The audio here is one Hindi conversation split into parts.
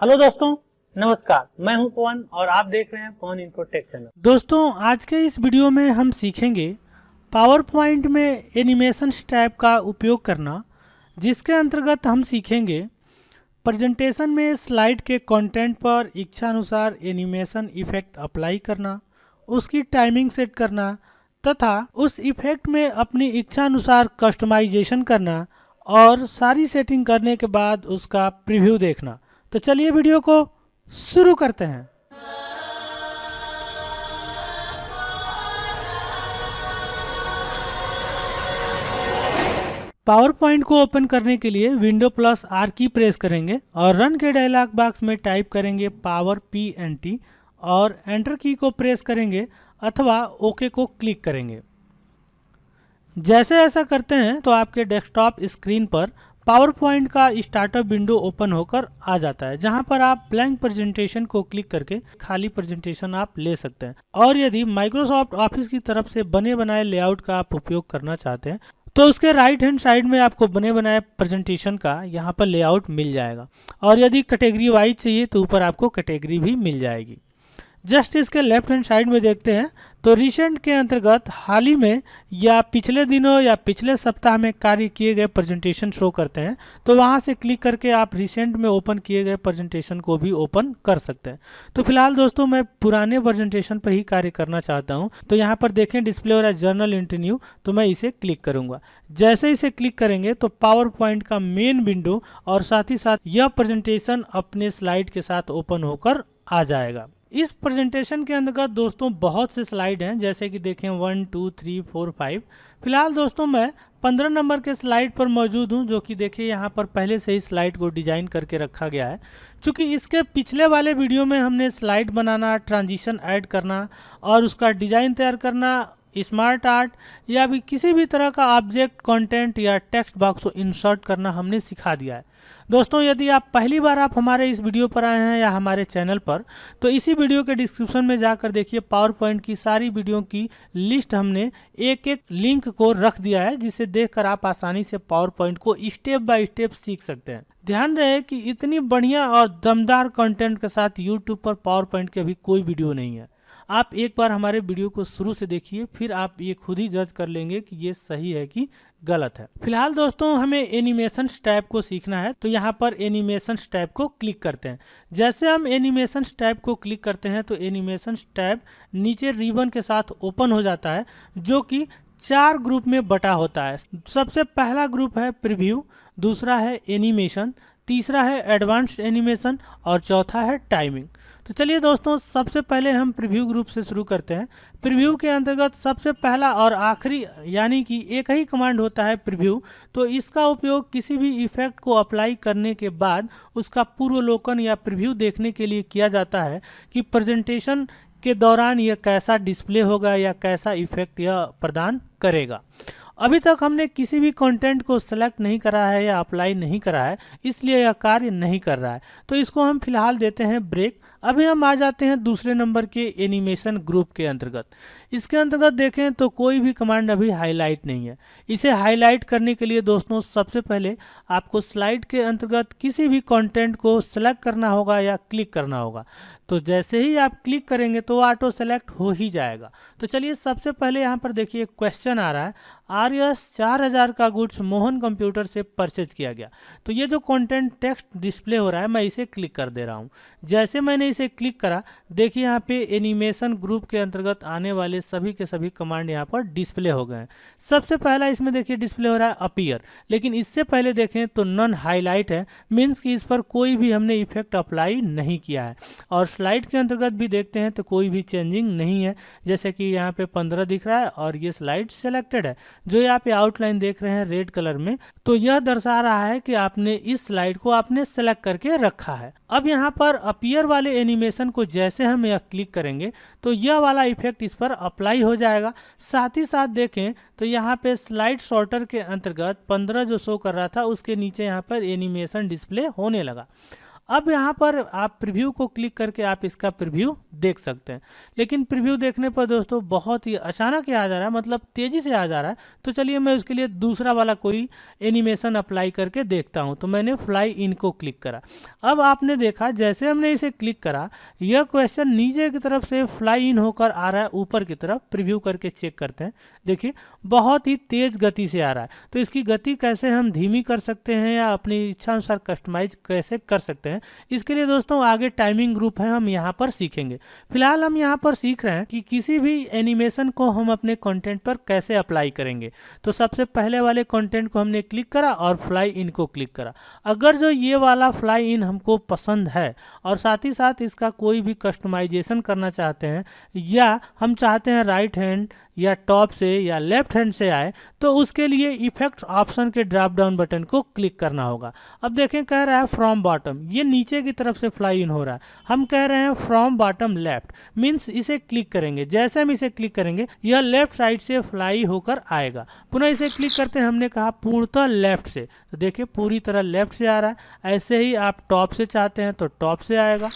हेलो दोस्तों, नमस्कार। मैं हूं पवन और आप देख रहे हैं पवन इन्फो टेक चैनल। दोस्तों, आज के इस वीडियो में हम सीखेंगे पावर पॉइंट में एनिमेशन स्टैप का उपयोग करना, जिसके अंतर्गत हम सीखेंगे प्रेजेंटेशन में स्लाइड के कंटेंट पर इच्छानुसार एनिमेशन इफेक्ट अप्लाई करना, उसकी टाइमिंग सेट करना तथा उस इफेक्ट में अपनी इच्छानुसार कस्टमाइजेशन करना और सारी सेटिंग करने के बाद उसका प्रीव्यू देखना। तो चलिए वीडियो को शुरू करते हैं। पावर पॉइंट को ओपन करने के लिए विंडो प्लस आर की प्रेस करेंगे और रन के डायलॉग बॉक्स में टाइप करेंगे पावर PNT और एंटर की को प्रेस करेंगे अथवा ओके को क्लिक करेंगे। जैसे ऐसा करते हैं तो आपके डेस्कटॉप स्क्रीन पर पावर पॉइंट का स्टार्टअप विंडो ओपन होकर आ जाता है, जहां पर आप ब्लैंक प्रेजेंटेशन को क्लिक करके खाली प्रेजेंटेशन आप ले सकते हैं। और यदि माइक्रोसॉफ्ट ऑफिस की तरफ से बने बनाए लेआउट का आप उपयोग करना चाहते हैं तो उसके राइट हैंड साइड में आपको बने बनाए प्रेजेंटेशन का यहाँ पर लेआउट मिल जाएगा। और यदि कैटेगरी वाइज चाहिए तो ऊपर आपको कैटेगरी भी मिल जाएगी। जस्ट इसके लेफ्ट हैंड साइड में देखते हैं तो रिसेंट के अंतर्गत हाल ही में या पिछले दिनों या पिछले सप्ताह में कार्य किए गए प्रेजेंटेशन शो करते हैं। तो वहां से क्लिक करके आप रिसेंट में ओपन किए गए प्रेजेंटेशन को भी ओपन कर सकते हैं। तो फिलहाल दोस्तों, मैं पुराने प्रेजेंटेशन पर ही कार्य करना चाहता हूं। तो यहाँ पर देखें डिस्प्ले हो रहा है जर्नल इंटरव्यू, तो मैं इसे क्लिक करूंगा। जैसे इसे क्लिक करेंगे तो पावर पॉइंट का मेन विंडो और साथ ही साथ यह प्रेजेंटेशन अपने स्लाइड के साथ ओपन होकर आ जाएगा। इस प्रेजेंटेशन के अंतर्गत दोस्तों बहुत से स्लाइड हैं, जैसे कि देखें 1 2 3 4 5। फिलहाल दोस्तों मैं 15 नंबर के स्लाइड पर मौजूद हूं, जो कि देखिए यहाँ पर पहले से ही स्लाइड को डिजाइन करके रखा गया है। क्योंकि इसके पिछले वाले वीडियो में हमने स्लाइड बनाना, ट्रांजिशन ऐड करना और उसका डिजाइन तैयार करना, स्मार्ट आर्ट या भी किसी भी तरह का ऑब्जेक्ट, कंटेंट या टेक्स्ट बॉक्स को इंसर्ट करना हमने सिखा दिया है। दोस्तों, यदि आप पहली बार हमारे इस वीडियो पर आए हैं या हमारे चैनल पर, तो इसी वीडियो के डिस्क्रिप्शन में जाकर देखिए पावर पॉइंट की सारी वीडियो की लिस्ट हमने एक एक लिंक को रख दिया है, जिसे देखकर आप आसानी से पावर पॉइंट को स्टेप बाय स्टेप सीख सकते हैं। ध्यान रहे कि इतनी बढ़िया और दमदार कंटेंट के साथ यूट्यूब पर पावर पॉइंट की अभी कोई वीडियो नहीं है। आप एक बार हमारे वीडियो को शुरू से देखिए, फिर आप ये खुद ही जज कर लेंगे कि ये सही है कि गलत है। फिलहाल दोस्तों हमें एनिमेशन स्टैप को सीखना है, तो यहाँ पर एनिमेशन स्टैप को क्लिक करते हैं। जैसे हम एनिमेशन स्टैप को क्लिक करते हैं तो एनिमेशन स्टैप नीचे रिबन के साथ ओपन हो जाता है, जो कि 4 ग्रुप में बटा होता है। सबसे पहला ग्रुप है प्रीव्यू, दूसरा है एनिमेशन, तीसरा है एडवांस्ड एनिमेशन और चौथा है टाइमिंग। तो चलिए दोस्तों, सबसे पहले हम प्रीव्यू ग्रुप से शुरू करते हैं। प्रीव्यू के अंतर्गत सबसे पहला और आखिरी यानी कि एक ही कमांड होता है प्रीव्यू। तो इसका उपयोग किसी भी इफेक्ट को अप्लाई करने के बाद उसका पूर्वावलोकन या प्रीव्यू देखने के लिए किया जाता है कि प्रेजेंटेशन के दौरान यह कैसा डिस्प्ले होगा या कैसा इफेक्ट यह प्रदान करेगा। अभी तक हमने किसी भी कंटेंट को सेलेक्ट नहीं करा है या अप्लाई नहीं करा है, इसलिए यह कार्य नहीं कर रहा है। तो इसको हम फिलहाल देते हैं ब्रेक। अभी हम आ जाते हैं दूसरे नंबर के एनिमेशन ग्रुप के अंतर्गत। इसके अंतर्गत देखें तो कोई भी कमांड अभी हाईलाइट नहीं है। इसे हाईलाइट करने के लिए दोस्तों सबसे पहले आपको स्लाइड के अंतर्गत किसी भी कंटेंट को सेलेक्ट करना होगा या क्लिक करना होगा। तो जैसे ही आप क्लिक करेंगे तो ऑटो सेलेक्ट हो ही जाएगा। तो चलिए सबसे पहले यहाँ पर देखिए क्वेश्चन आ रहा है, RS 4000 का गुड्स मोहन कंप्यूटर से परचेज किया गया। तो ये जो कंटेंट टेक्स्ट डिस्प्ले हो रहा है, मैं इसे क्लिक कर दे रहा हूँ। जैसे मैंने इसे क्लिक करा, देखिए यहाँ पे एनिमेशन ग्रुप के अंतर्गत आने वाले सभी के सभी कमांड यहाँ पर डिस्प्ले हो गए हैं। सबसे पहला इसमें देखिए डिस्प्ले हो रहा है अपीयर, लेकिन इससे पहले देखें तो नन हाईलाइट है, मीन्स कि इस पर कोई भी हमने इफेक्ट अप्लाई नहीं किया है। और स्लाइड के अंतर्गत भी देखते हैं तो कोई भी चेंजिंग नहीं है, जैसे कि यहाँ पे 15 दिख रहा है और ये स्लाइड सेलेक्टेड है। जो यहाँ पे आउटलाइन देख रहे हैं रेड कलर में, तो यह दर्शा रहा है कि आपने इस स्लाइड को आपने सेलेक्ट करके रखा है। अब यहाँ पर अपीयर वाले एनिमेशन को जैसे हम यह क्लिक करेंगे तो यह वाला इफेक्ट इस पर अप्लाई हो जाएगा। साथ ही साथ देखें तो यहाँ पे स्लाइड शॉर्टर के अंतर्गत 15 जो शो कर रहा था, उसके नीचे यहाँ पर एनिमेशन डिस्प्ले होने लगा। अब यहाँ पर आप प्रीव्यू को क्लिक करके आप इसका प्रीव्यू देख सकते हैं। लेकिन प्रीव्यू देखने पर दोस्तों बहुत ही अचानक ही आ जा रहा है, मतलब तेज़ी से आ जा रहा है। तो चलिए मैं उसके लिए दूसरा वाला कोई एनिमेशन अप्लाई करके देखता हूँ। तो मैंने फ्लाई इन को क्लिक करा। अब आपने देखा जैसे हमने इसे क्लिक करा, यह क्वेश्चन नीचे की तरफ से फ्लाई इन होकर आ रहा है ऊपर की तरफ। प्रीव्यू करके चेक करते हैं, देखिए बहुत ही तेज़ गति से आ रहा है। तो इसकी गति कैसे हम धीमी कर सकते हैं या अपनी इच्छा अनुसार कस्टमाइज कैसे कर सकते हैं, इसके लिए दोस्तों आगे टाइमिंग ग्रुप है, हम यहाँ पर सीखेंगे। फिलहाल हम यहाँ पर सीख रहे हैं कि किसी भी एनिमेशन को हम अपने कंटेंट पर कैसे अप्लाई करेंगे। तो सबसे पहले वाले कंटेंट को हमने क्लिक करा और फ्लाई इन को क्लिक करा। अगर जो ये वाला फ्लाई इन हमको पसंद है और साथ ही साथ इसका कोई भी कस्टमाइजेशन करना चाहते हैं, या हम चाहते हैं राइट हैंड या टॉप से या लेफ्ट हैंड से आए, तो उसके लिए इफेक्ट ऑप्शन के ड्रॉप डाउन बटन को क्लिक करना होगा। अब देखें कह रहा है फ्रॉम बॉटम, ये नीचे की तरफ से फ्लाई इन हो रहा है। हम कह रहे हैं फ्रॉम बॉटम लेफ्ट, मीन्स इसे क्लिक करेंगे। जैसे हम इसे क्लिक करेंगे यह लेफ्ट साइड से फ्लाई होकर आएगा। पुनः इसे क्लिक करते हैं, हमने कहा पूर्णतः लेफ्ट से, तो देखिए पूरी तरह लेफ्ट से आ रहा है। ऐसे ही आप टॉप से चाहते हैं तो टॉप से आएगा,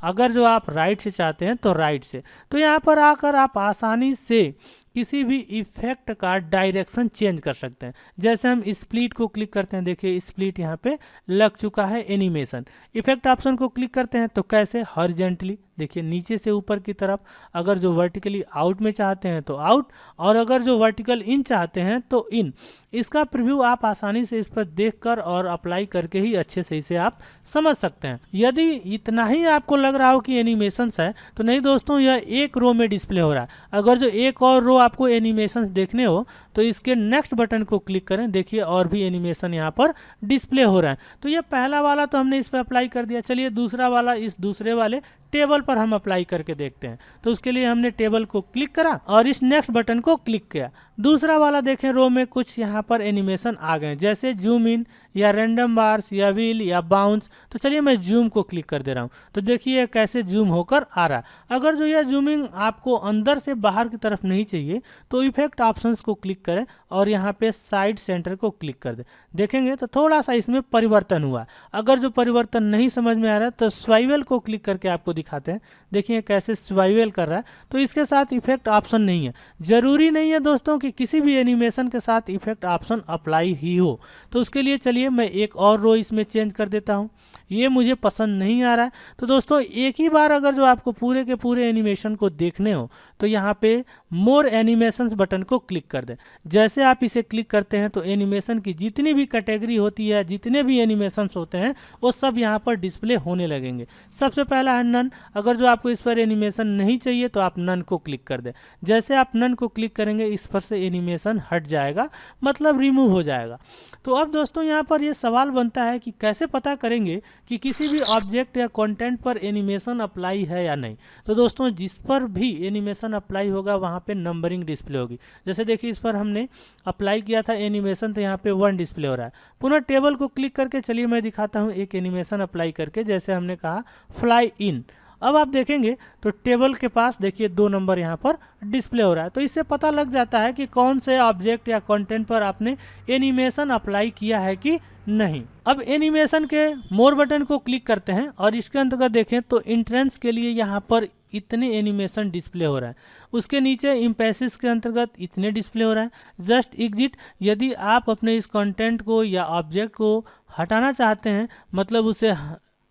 अगर जो आप राइट से चाहते हैं तो राइट से। तो यहाँ पर आकर आप आसानी से किसी भी इफेक्ट का डायरेक्शन चेंज कर सकते हैं। जैसे हम स्प्लिट को क्लिक करते हैं, देखिए स्प्लिट यहाँ पे लग चुका है एनिमेशन। इफेक्ट ऑप्शन को क्लिक करते हैं तो कैसे हॉरिजॉन्टली, देखिए नीचे से ऊपर की तरफ। अगर जो वर्टिकली आउट में चाहते हैं तो आउट, और अगर जो वर्टिकल इन चाहते हैं तो इन। इसका प्रीव्यू आप आसानी से इस पर देखकर और अप्लाई करके ही अच्छे से इसे आप समझ सकते हैं। यदि इतना ही आपको लग रहा हो कि एनिमेशंस है, तो नहीं दोस्तों, यह एक रो में डिस्प्ले हो रहा है। अगर जो एक और रो आपको एनिमेशंस देखने हो तो इसके नेक्स्ट बटन को क्लिक करें, देखिए और भी एनिमेशन यहाँ पर डिस्प्ले हो रहा है। तो ये पहला वाला तो हमने इस पर अप्लाई कर दिया। चलिए दूसरा वाला इस दूसरे वाले टेबल पर हम अप्लाई करके देखते हैं। तो उसके लिए हमने टेबल को क्लिक करा और इस नेक्स्ट बटन को क्लिक किया। दूसरा वाला देखें रो में कुछ यहाँ पर एनिमेशन आ गए, जैसे जूम इन या रैंडम बार्स या व्हील या बाउंस। तो चलिए मैं जूम को क्लिक कर दे रहा हूँ, तो देखिए कैसे जूम होकर आ रहा है। अगर जो यह जूमिंग आपको अंदर से बाहर की तरफ नहीं चाहिए तो इफेक्ट ऑप्शंस को क्लिक करें और यहाँ पे साइड सेंटर को क्लिक कर दें। देखेंगे तो थोड़ा सा इसमें परिवर्तन हुआ। अगर जो परिवर्तन नहीं समझ में आ रहा है तो स्वाइवल को क्लिक करके आपको दिखाते हैं, देखिए कैसे स्वाइवल कर रहा है। तो इसके साथ इफेक्ट ऑप्शन नहीं है। जरूरी नहीं है दोस्तों कि किसी भी एनिमेशन के साथ इफेक्ट ऑप्शन अप्लाई ही हो। तो उसके लिए चलिए मैं एक और रो इसमें चेंज कर देता हूँ, ये मुझे पसंद नहीं आ रहा है। तो दोस्तों एक ही बार अगर जो आपको पूरे के पूरे एनिमेशन को देखने हो तो यहाँ पे मोर एनिमेशंस बटन को क्लिक कर दें। जैसे आप इसे क्लिक करते हैं तो एनिमेशन की जितनी भी कैटेगरी होती है, जितने भी एनिमेशंस होते हैं, वो सब यहाँ पर डिस्प्ले होने लगेंगे। सबसे पहला है नन। अगर जो आपको इस पर एनिमेशन नहीं चाहिए तो आप नन को क्लिक कर दें। जैसे आप नन को क्लिक करेंगे इस पर से एनिमेशन हट जाएगा, मतलब रिमूव हो जाएगा। तो अब दोस्तों यहाँ पर ये सवाल बनता है कि कैसे पता करेंगे कि किसी भी ऑब्जेक्ट या कंटेंट पर एनिमेशन अप्लाई है या नहीं। तो दोस्तों जिस पर भी एनिमेशन अप्लाई होगा वहाँ पे नंबरिंग डिस्प्ले होगी। जैसे देखिए इस पर हमने अप्लाई किया था एनिमेशन, तो यहाँ पे 1 डिस्प्ले हो रहा है। पुनः टेबल को क्लिक करके चलिए मैं दिखाता हूँ एक एनिमेशन अप्लाई करके। जैसे हमने कहा फ्लाई इन, अब आप देखेंगे तो टेबल के पास देखिए 2 नंबर यहाँ पर डिस्प्ले हो रहा है। तो इससे पता लग जाता है कि कौन से ऑब्जेक्ट या कंटेंट पर आपने एनिमेशन अप्लाई किया है कि नहीं। अब एनिमेशन के मोर बटन को क्लिक करते हैं और इसके अंतर्गत देखें तो इंट्रेंस के लिए यहाँ पर इतने एनिमेशन डिस्प्ले हो रहा है। उसके नीचे इम्पेसिस के अंतर्गत इतने डिस्प्ले हो रहा है। जस्ट एग्जिट, यदि आप अपने इस कंटेंट को या ऑब्जेक्ट को हटाना चाहते हैं, मतलब उसे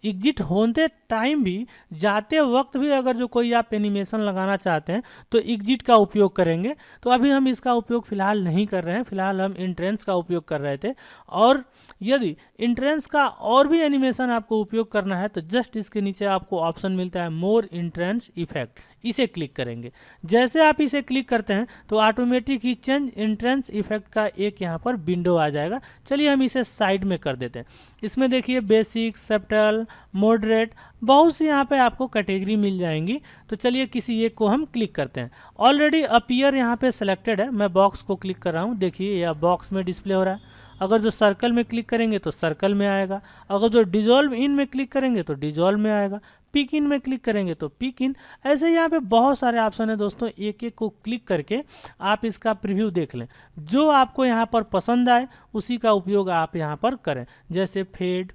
एग्जिट होते टाइम भी, जाते वक्त भी अगर जो कोई आप एनिमेशन लगाना चाहते हैं तो एग्जिट का उपयोग करेंगे। तो अभी हम इसका उपयोग फिलहाल नहीं कर रहे हैं, फिलहाल हम इंट्रेंस का उपयोग कर रहे थे। और यदि इंट्रेंस का और भी एनिमेशन आपको उपयोग करना है तो जस्ट इसके नीचे आपको ऑप्शन मिलता है मोर इंट्रेंस इफेक्ट, इसे क्लिक करेंगे। जैसे आप इसे क्लिक करते हैं तो ऑटोमेटिक ही चेंज इंट्रेंस इफेक्ट का एक यहाँ पर विंडो आ जाएगा। चलिए हम इसे साइड में कर देते हैं। इसमें देखिए बेसिक, सब्टल, मॉडरेट, बहुत सी यहाँ पे आपको कैटेगरी मिल जाएंगी। तो चलिए किसी एक को हम क्लिक करते हैं। ऑलरेडी अपीयर यहाँ पे सिलेक्टेड है, मैं बॉक्स को क्लिक कर रहा हूँ, देखिए यह बॉक्स में डिस्प्ले हो रहा है। अगर जो सर्कल में क्लिक करेंगे तो सर्कल में आएगा, अगर जो डिजॉल्व इन में क्लिक करेंगे तो डिजॉल्व में आएगा, पिक इन में क्लिक करेंगे तो पिक इन। ऐसे यहाँ पे बहुत सारे ऑप्शन है दोस्तों, एक एक को क्लिक करके आप इसका प्रीव्यू देख लें। जो आपको यहाँ पर पसंद आए उसी का उपयोग आप यहाँ पर करें। जैसे fade,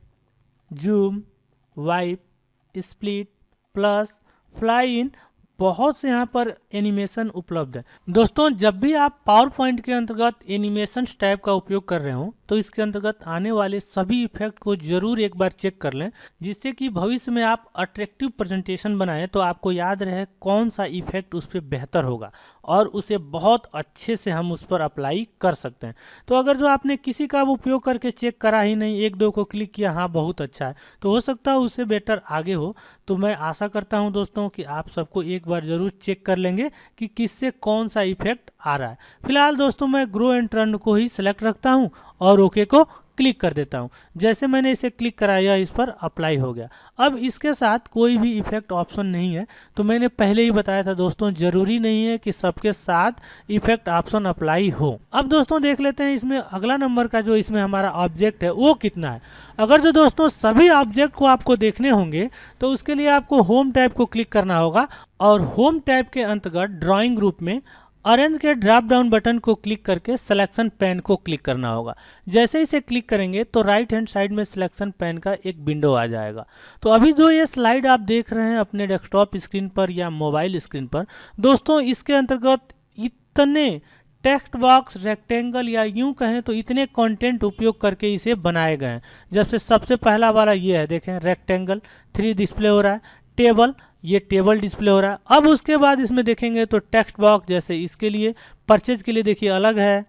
zoom, wipe, split, plus, fly in, बहुत से यहाँ पर एनिमेशन उपलब्ध है। दोस्तों जब भी आप पावर पॉइंट के अंतर्गत एनिमेशन टैब का उपयोग कर रहे हो तो इसके अंतर्गत आने वाले सभी इफेक्ट को जरूर एक बार चेक कर लें, जिससे कि भविष्य में आप अट्रैक्टिव प्रेजेंटेशन बनाएं तो आपको याद रहे कौन सा इफेक्ट उस पर बेहतर होगा और उसे बहुत अच्छे से हम उस पर अप्लाई कर सकते हैं। तो अगर जो आपने किसी का उपयोग करके चेक करा ही नहीं, एक दो को क्लिक किया, हाँ बहुत अच्छा है, तो हो सकता है उससे बेटर आगे हो। तो मैं आशा करता हूं दोस्तों कि आप सबको एक बार ज़रूर चेक कर लेंगे कि किससे कौन सा इफेक्ट आ रहा है। फिलहाल दोस्तों मैं ग्रो एंड ट्रेंड को ही सिलेक्ट रखता हूं और ओके को क्लिक कर देता हूं। जैसे मैंने इसे क्लिक कराया इस पर अप्लाई हो गया। अब इसके साथ कोई भी इफेक्ट ऑप्शन नहीं है, तो मैंने पहले ही बताया था दोस्तों ज़रूरी नहीं है कि सबके साथ इफेक्ट ऑप्शन अप्लाई हो। अब दोस्तों देख लेते हैं इसमें अगला नंबर का जो इसमें हमारा ऑब्जेक्ट है वो कितना है। अगर जो दोस्तों सभी ऑब्जेक्ट को आपको देखने होंगे तो उसके लिए आपको होम टैब को क्लिक करना होगा और होम टैब के अंतर्गत ड्राइंग ग्रुप में ऑरेंज के ड्रॉप डाउन बटन को क्लिक करके सिलेक्शन पैन को क्लिक करना होगा। जैसे इसे क्लिक करेंगे तो राइट हैंड साइड में सिलेक्शन पैन का एक विंडो आ जाएगा। तो अभी जो ये स्लाइड आप देख रहे हैं अपने डेस्कटॉप स्क्रीन पर या मोबाइल स्क्रीन पर, दोस्तों इसके अंतर्गत इतने टेक्स्ट बॉक्स, रेक्टेंगल या यूं कहें तो इतने कंटेंट उपयोग करके इसे बनाए गए हैं। जैसे सबसे पहला वाला ये है, देखें रेक्टेंगल 3 डिस्प्ले हो रहा है, टेबल, ये टेबल डिस्प्ले हो रहा है। अब उसके बाद इसमें देखेंगे तो टेक्स्ट बॉक्स, जैसे इसके लिए परचेज के लिए देखिए अलग है,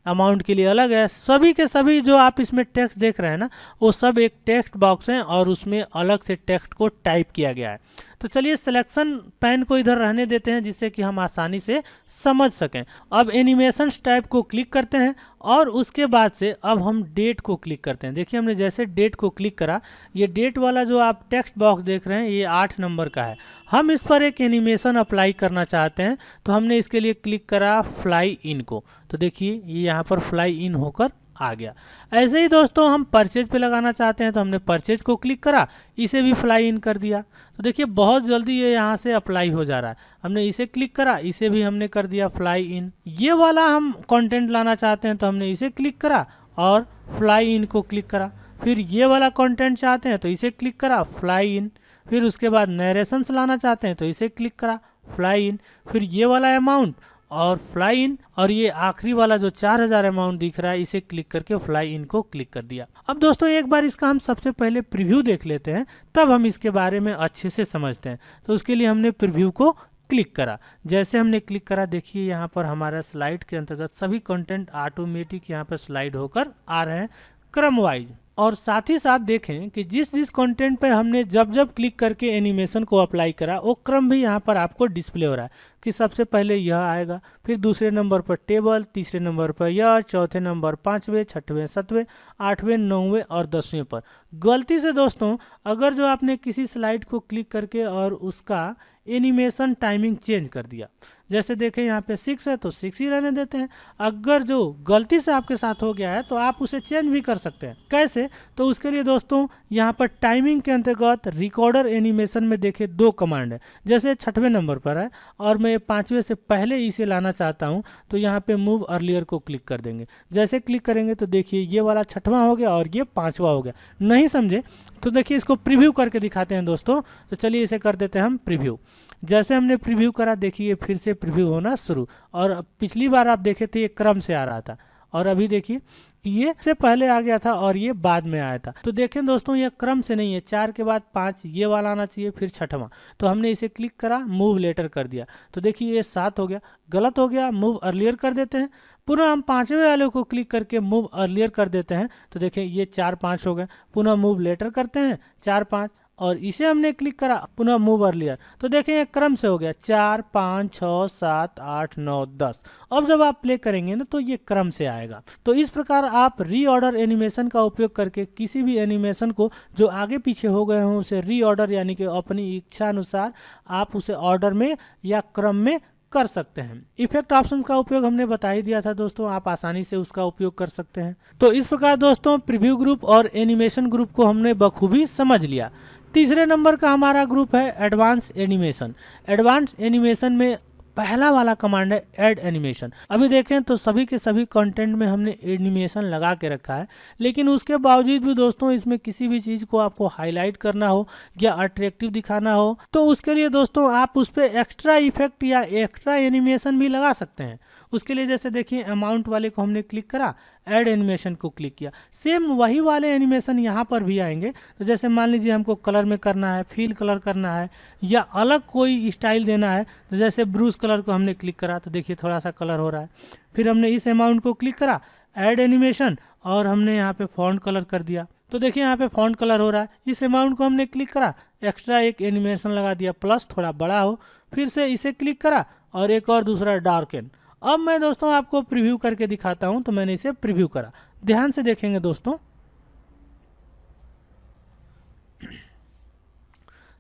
अमाउंट के लिए अलग है। सभी के सभी जो आप इसमें टेक्स्ट देख रहे हैं ना, वो सब एक टेक्स्ट बॉक्स हैं और उसमें अलग से टेक्स्ट को टाइप किया गया है। तो चलिए सिलेक्शन पैन को इधर रहने देते हैं जिससे कि हम आसानी से समझ सकें। अब एनिमेशन टैब को क्लिक करते हैं और उसके बाद से अब हम डेट को क्लिक करते हैं। देखिए हमने जैसे डेट को क्लिक करा, ये डेट वाला जो आप टेक्स्ट बॉक्स देख रहे हैं ये 8 नंबर का है। हम इस पर एक एनिमेशन अप्लाई करना चाहते हैं तो हमने इसके लिए क्लिक करा फ्लाई इन को, तो देखिए ये यहाँ पर फ्लाई इन होकर आ गया। ऐसे ही दोस्तों हम परचेज पे लगाना चाहते हैं तो हमने परचेज को क्लिक करा, इसे भी फ्लाई इन कर दिया। तो देखिए बहुत जल्दी ये यहाँ से अप्लाई हो जा रहा है। हमने इसे क्लिक करा, इसे भी हमने कर दिया फ्लाई इन। ये वाला हम कंटेंट लाना चाहते हैं तो हमने इसे क्लिक करा और फ्लाई इन को क्लिक करा। फिर ये वाला कंटेंट चाहते हैं तो इसे क्लिक करा, फ्लाई इन। फिर उसके बाद नरेशंस लाना चाहते हैं तो इसे क्लिक करा, फ्लाई इन। फिर ये वाला अमाउंट और फ्लाई इन, और ये आखिरी वाला जो 4000 अमाउंट दिख रहा है इसे क्लिक करके फ्लाई इन को क्लिक कर दिया। अब दोस्तों एक बार इसका हम सबसे पहले प्रीव्यू देख लेते हैं, तब हम इसके बारे में अच्छे से समझते हैं। तो उसके लिए हमने प्रीव्यू को क्लिक करा। जैसे हमने क्लिक करा देखिए यहाँ पर हमारा स्लाइड के अंतर्गत सभी कंटेंट ऑटोमेटिक यहाँ पर स्लाइड होकर आ रहे हैं क्रम वाइज। और साथ ही साथ देखें कि जिस जिस कंटेंट पे हमने जब जब क्लिक करके एनिमेशन को अप्लाई करा वो क्रम भी यहाँ पर आपको डिस्प्ले हो रहा है कि सबसे पहले यह आएगा, फिर दूसरे नंबर पर टेबल, तीसरे नंबर पर यह, चौथे नंबर 5वें, 6वें, 7वें, 8वें, 9वें और 10वें पर। गलती से दोस्तों अगर जो आपने किसी स्लाइड को क्लिक करके और उसका एनिमेशन टाइमिंग चेंज कर दिया, जैसे देखें यहाँ पे 6 है तो 6 ही रहने देते हैं। अगर जो गलती से आपके साथ हो गया है तो आप उसे चेंज भी कर सकते हैं। कैसे? तो उसके लिए दोस्तों यहाँ पर टाइमिंग के अंतर्गत रिकॉर्डर एनिमेशन में देखे 2 कमांड है। जैसे 6वें नंबर पर है और मैं 5वें से पहले इसे लाना चाहता हूँ तो यहाँ पे मूव अर्लियर को क्लिक कर देंगे। जैसे क्लिक करेंगे तो देखिए ये वाला 6वां हो गया और ये 5वां हो गया। नहीं समझे तो देखिए इसको प्रीव्यू करके दिखाते हैं दोस्तों। तो चलिए इसे कर देते हैं हम प्रीव्यू। जैसे हमने प्रीव्यू करा देखिए फिर से प्रीव्यू होना शुरू, और पिछली बार आप देखे थे ये क्रम से आ रहा था और अभी देखिए ये से पहले आ गया था और ये बाद में आया था। तो देखें दोस्तों ये क्रम से नहीं है, 4 के बाद 5 ये वाला आना चाहिए, फिर 6वां। तो हमने इसे क्लिक करा, मूव लेटर कर दिया तो देखिए ये 7 हो गया। गलत हो गया, मूव अर्लियर कर देते हैं। पुनः हम 5वें वाले को क्लिक करके मूव अर्लियर कर देते हैं तो देखें ये 4, 5 हो गए। पुनः मूव लेटर करते हैं 4, 5 और इसे हमने क्लिक करा, पुनः मूव अर्लियर तो देखें ये क्रम से हो गया 4, 5, 6, 7, 8, 9, 10। अब जब आप प्ले करेंगे ना तो ये क्रम से आएगा। तो इस प्रकार आप रीऑर्डर एनिमेशन का उपयोग करके किसी भी एनिमेशन को जो आगे पीछे हो गए हों उसे रीऑर्डर यानी कि अपनी इच्छा अनुसार आप उसे ऑर्डर में या क्रम में कर सकते हैं। इफेक्ट ऑप्शन का उपयोग हमने बता ही दिया था दोस्तों, आप आसानी से उसका उपयोग कर सकते हैं। तो इस प्रकार दोस्तों प्रीव्यू ग्रुप और एनिमेशन ग्रुप को हमने बखूबी समझ लिया। तीसरे नंबर का हमारा ग्रुप है एडवांस एनिमेशन। एडवांस एनिमेशन में पहला वाला कमांड है ऐड एनिमेशन। अभी देखें तो सभी के सभी कंटेंट में हमने एनिमेशन लगा के रखा है, लेकिन उसके बावजूद भी दोस्तों इसमें किसी भी चीज़ को आपको हाईलाइट करना हो या अट्रैक्टिव दिखाना हो तो उसके लिए दोस्तों आप उस पर एक्स्ट्रा इफेक्ट या एक्स्ट्रा एनिमेशन भी लगा सकते हैं। उसके लिए जैसे देखिए अमाउंट वाले को हमने क्लिक करा, ऐड एनिमेशन को क्लिक किया, सेम वही वाले एनिमेशन यहाँ पर भी आएंगे। तो जैसे मान लीजिए हमको कलर में करना है, फील कलर करना है या अलग कोई स्टाइल देना है, तो जैसे ब्रूस कलर को हमने क्लिक करा तो देखिए थोड़ा सा कलर हो रहा है। फिर हमने इस अमाउंट को क्लिक करा, ऐड एनिमेशन, और हमने यहाँ पे फॉन्ट कलर कर दिया तो देखिए यहाँ पे फॉन्ट कलर हो रहा है। इस अमाउंट को हमने क्लिक करा, एक्स्ट्रा एक एनिमेशन लगा दिया प्लस, थोड़ा बड़ा हो, फिर से इसे क्लिक करा और एक और दूसरा डार्कन। अब मैं दोस्तों आपको प्रीव्यू करके दिखाता हूं, तो मैंने इसे प्रीव्यू करा, ध्यान से देखेंगे दोस्तों।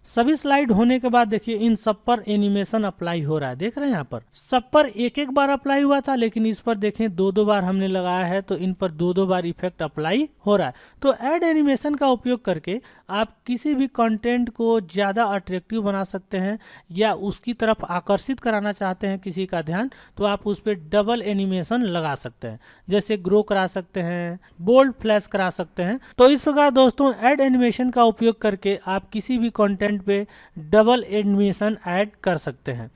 सभी स्लाइड होने के बाद देखिए इन सब पर एनिमेशन अप्लाई हो रहा है, देख रहे हैं यहाँ पर सब पर एक एक बार अप्लाई हुआ था, लेकिन इस पर देखें दो दो बार हमने लगाया है तो इन पर दो दो बार इफेक्ट अप्लाई हो रहा है। तो ऐड एनिमेशन का उपयोग करके आप किसी भी कंटेंट को ज़्यादा अट्रैक्टिव बना सकते हैं या उसकी तरफ आकर्षित कराना चाहते हैं किसी का ध्यान, तो आप उस पर डबल एनिमेशन लगा सकते हैं, जैसे ग्रो करा सकते हैं, बोल्ड फ्लैश करा सकते हैं। तो इस प्रकार दोस्तों ऐड एनिमेशन का उपयोग करके आप किसी भी कंटेंट पे डबल एनिमेशन ऐड कर सकते हैं,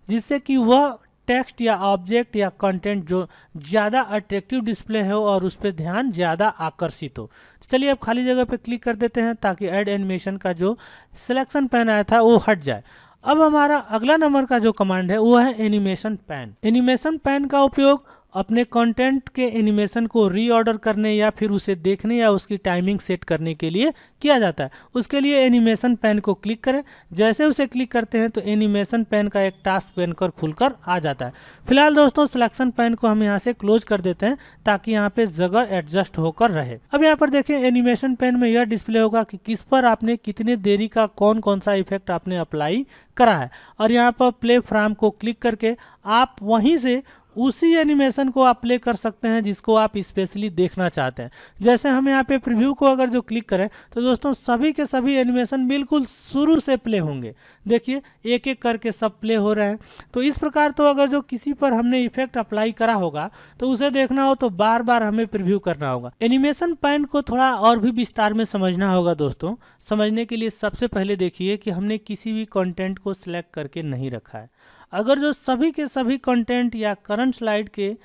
जिससे कि वह टेक्स्ट या ऑब्जेक्ट या कंटेंट जो ज़्यादा अट्रैक्टिव डिस्प्ले हो और उस पर ध्यान ज़्यादा आकर्षित हो। तो चलिए अब खाली जगह पे क्लिक कर देते हैं ताकि ऐड एनिमेशन का जो सिलेक्शन पैन आया था वो हट जाए। अब हमारा अगला नंबर का जो कमांड है वो है एनिमेशन पैन। एनिमेशन पैन का उपयोग अपने कंटेंट के एनिमेशन को रीऑर्डर करने या फिर उसे देखने या उसकी टाइमिंग सेट करने के लिए किया जाता है। उसके लिए एनिमेशन पैन को क्लिक करें, जैसे उसे क्लिक करते हैं तो एनिमेशन पैन का एक टास्क पैन खुलकर आ जाता है। फिलहाल दोस्तों सिलेक्शन पैन को हम यहाँ से क्लोज कर देते हैं ताकि यहाँ पे जगह एडजस्ट होकर रहे। अब यहाँ पर देखें एनिमेशन पैन में यह डिस्प्ले होगा कि किस पर आपने कितने देरी का कौन कौन सा इफेक्ट आपने अप्लाई करा है, और यहाँ पर प्ले फ्रेम को क्लिक करके आप वहीं से उसी एनिमेशन को आप प्ले कर सकते हैं जिसको आप स्पेशली देखना चाहते हैं। जैसे हम यहाँ पे प्रीव्यू को अगर जो क्लिक करें तो दोस्तों सभी के सभी एनिमेशन बिल्कुल शुरू से प्ले होंगे, देखिए एक एक करके सब प्ले हो रहे हैं। तो इस प्रकार तो अगर जो किसी पर हमने इफेक्ट अप्लाई करा होगा तो उसे देखना हो तो बार बार हमें प्रीव्यू करना होगा। एनिमेशन पैन को थोड़ा और भी विस्तार में समझना होगा दोस्तों। समझने के लिए सबसे पहले देखिए कि हमने किसी भी कंटेंट को सिलेक्ट करके नहीं रखा है। अगर जो सभी के सभी कंटेंट या करंट स्लाइड के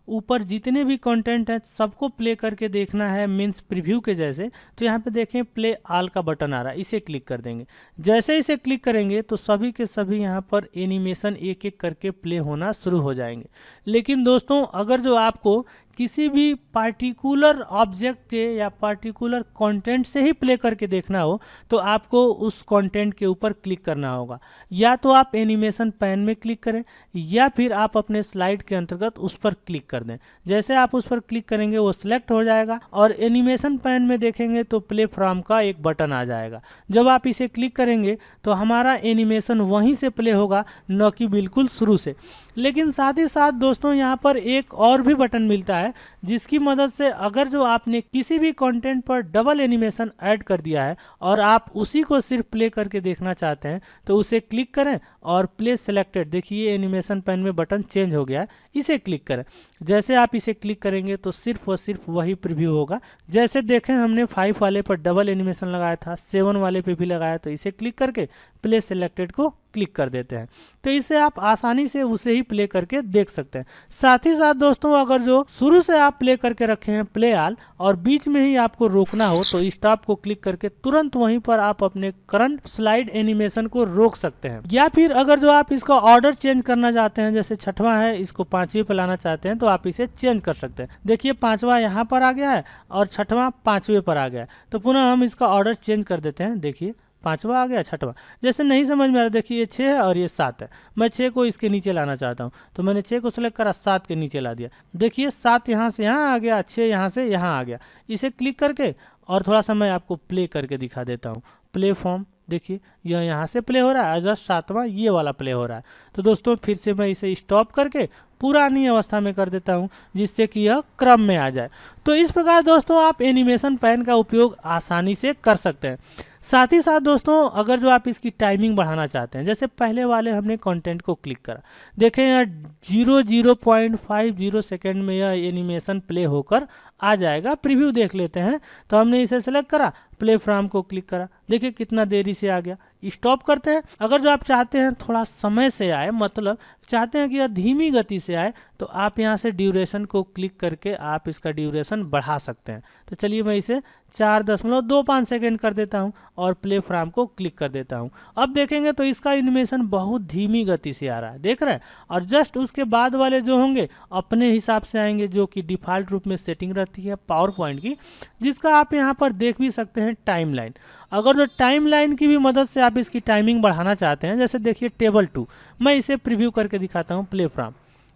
ऊपर जितने भी कंटेंट हैं सबको प्ले करके देखना है, मीन्स प्रीव्यू के जैसे, तो यहाँ पे देखें प्ले ऑल का बटन आ रहा है, इसे क्लिक कर देंगे। जैसे इसे क्लिक करेंगे तो सभी के सभी यहाँ पर एनिमेशन एक एक करके प्ले होना शुरू हो जाएंगे। लेकिन दोस्तों अगर जो आपको किसी भी पार्टिकुलर ऑब्जेक्ट के या पार्टिकुलर कंटेंट से ही प्ले करके देखना हो तो आपको उस कंटेंट के ऊपर क्लिक करना होगा। या तो आप एनिमेशन पैन में क्लिक करें या फिर आप अपने स्लाइड के अंतर्गत उस पर क्लिक कर दें। जैसे आप उस पर क्लिक करेंगे वो सिलेक्ट हो जाएगा और एनिमेशन पैन में देखेंगे तो प्ले फ्रॉम का एक बटन आ जाएगा। जब आप इसे क्लिक करेंगे तो हमारा एनिमेशन वहीं से प्ले होगा, न कि बिल्कुल शुरू से। लेकिन साथ ही साथ दोस्तों यहाँ पर एक और भी बटन मिलता है जिसकी मदद से अगर जो आपने किसी भी कंटेंट पर डबल एनिमेशन ऐड कर दिया है और आप उसी को सिर्फ प्ले करके देखना चाहते हैं तो उसे क्लिक करें और प्ले सेलेक्टेड, देखिए एनिमेशन पैन में बटन चेंज हो गया है, इसे क्लिक करें। जैसे आप इसे क्लिक करेंगे तो सिर्फ और सिर्फ वही प्रीव्यू होगा। जैसे देखें हमने 5 वाले पर डबल एनिमेशन लगाया था, 7 वाले पे भी लगाया, तो इसे क्लिक करके प्ले सेलेक्टेड को क्लिक कर देते हैं। तो इसे आप आसानी से उसे ही प्ले करके देख सकते हैं। साथ ही साथ दोस्तों अगर जो शुरू से आप प्ले करके रखे हैं प्ले ऑल और बीच में ही आपको रोकना हो तो स्टॉप को क्लिक करके तुरंत वहीं पर आप अपने करंट स्लाइड एनिमेशन को रोक सकते हैं। या फिर अगर जो आप इसका ऑर्डर चेंज करना चाहते हैं, जैसे 6वां है इसको 5वें पे लाना चाहते हैं तो आप इसे चेंज कर सकते हैं। देखिए 5वां यहाँ पर आ गया है और 6वां 5वें पर आ गया है, तो पुनः हम इसका ऑर्डर चेंज कर देते हैं। देखिए 5वां आ गया, 6वां। जैसे नहीं समझ में आ रहा, देखिए ये 6 है और ये 7 है, मैं 6 को इसके नीचे लाना चाहता हूँ तो मैंने 6 को सिलेक्ट करा, 7 के नीचे ला दिया। देखिए 7 यहाँ से यहाँ आ गया, 6 यहाँ से यहाँ आ गया। इसे क्लिक करके और थोड़ा सा मैं आपको प्ले करके दिखा देता हूँ। प्ले फॉर्म देखिए यह यहाँ से प्ले हो रहा है, जस्ट 7वां ये वाला प्ले हो रहा है। तो दोस्तों फिर से मैं इसे स्टॉप करके पुरानी अवस्था में कर देता हूँ जिससे कि यह क्रम में आ जाए। तो इस प्रकार दोस्तों आप एनिमेशन पेन का उपयोग आसानी से कर सकते हैं। साथ ही साथ दोस्तों अगर जो आप इसकी टाइमिंग बढ़ाना चाहते हैं, जैसे पहले वाले हमने कंटेंट को क्लिक करा, देखें यहाँ 0.50 सेकेंड में यह एनिमेशन प्ले होकर आ जाएगा। प्रीव्यू देख लेते हैं। तो हमने इसे सेलेक्ट करा, प्ले फ्रॉम को क्लिक करा, देखिए कितना देरी से आ गया। स्टॉप करते हैं। अगर जो आप चाहते हैं थोड़ा समय से आए, मतलब चाहते हैं कि यह धीमी गति से आए, तो आप यहाँ से ड्यूरेशन को क्लिक करके आप इसका ड्यूरेशन बढ़ा सकते हैं। तो चलिए मैं इसे 4.25 सेकेंड कर देता हूँ और प्ले फ्रॉम को क्लिक कर देता हूँ। अब देखेंगे तो इसका एनिमेशन बहुत धीमी गति से आ रहा है, देख रहे हैं। और जस्ट उसके बाद वाले जो होंगे अपने हिसाब से आएंगे, जो कि डिफ़ॉल्ट रूप में सेटिंग रहती है पावर पॉइंट की, जिसका आप यहाँ पर देख भी सकते हैं टाइमलाइन। अगर जो टाइमलाइन की भी मदद से आप इसकी टाइमिंग बढ़ाना चाहते हैं, जैसे देखिए टेबल 2, मैं इसे प्रीव्यू करके दिखाता हूँ प्ले फ्रॉम,